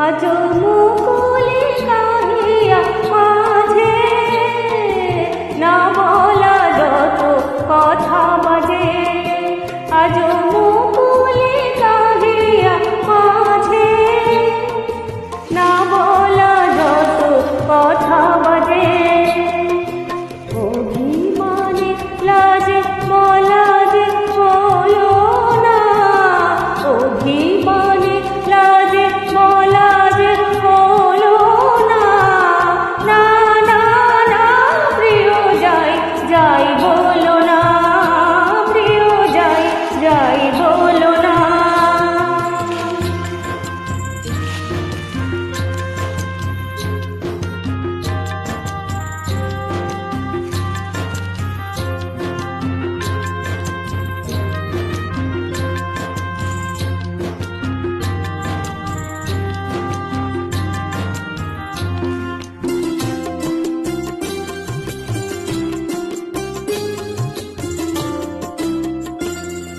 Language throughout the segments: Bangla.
আজ মুকুলে কাহিয়া মাঝে না বলা যত কথা বাজে। আজ মুকুলে কাহিয়া মাঝে না বলা যত কথা বাজে। অভিমানে লাজে বলা যে হলো না, অভিমানে লাজে বলা যে হলো না। না না না প্রিয় যাই যাই বলো না, প্রিয় যাই যাই বলো না।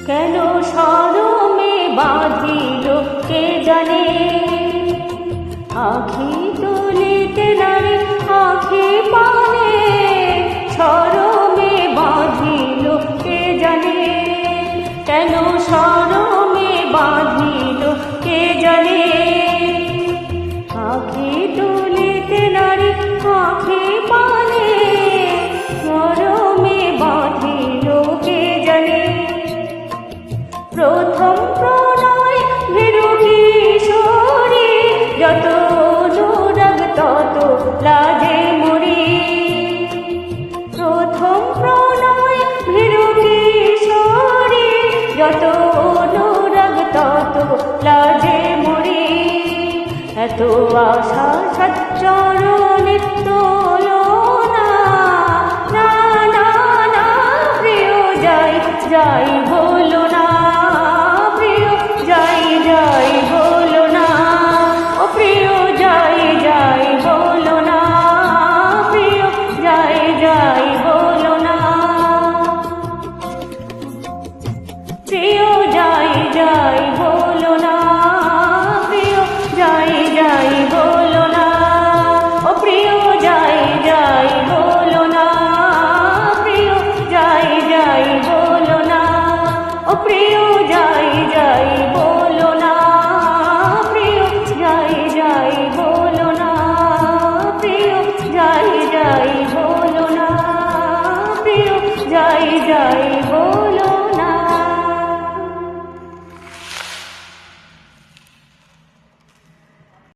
কেন শরমে বাঁধিল কে জানে, আখি তুলিতে নারী আখি পানে। শরমে বাঁধিল কে জানে, কেন শরমে বাঁধিল কে জানে। আখি তুলিতে নারী আখি পানে, শরমে বাঁধিল কে জানে। প্রথম প্রণয় ভীরু কিশোরী, যত অনুরাগ তত লাজে মরি। প্রথম প্রণয় ভীরু কিশোরী, যত অনুরাগ তত লাজে মরি। এত আশা সাত চরণে তোলো না, না না না প্রিয় যাই যাই বলো না, প্রিয় যাই যাই বলো না। ও প্রিয় যাই যাই বলো না, প্রিয় যাই যাই বলো না। প্রিয় যাই যাই বলো না, প্রিয় যাই যাই বলো না। ও প্রিয় যাই যাই বলো না, প্রিয় যাই যাই বলো না। ও প্রিয় যাই যাই বলো না, প্রিয় যাই যাই বলো না। প্রিয় যাই যাই বলো না, প্রিয় যাই যাই বলো।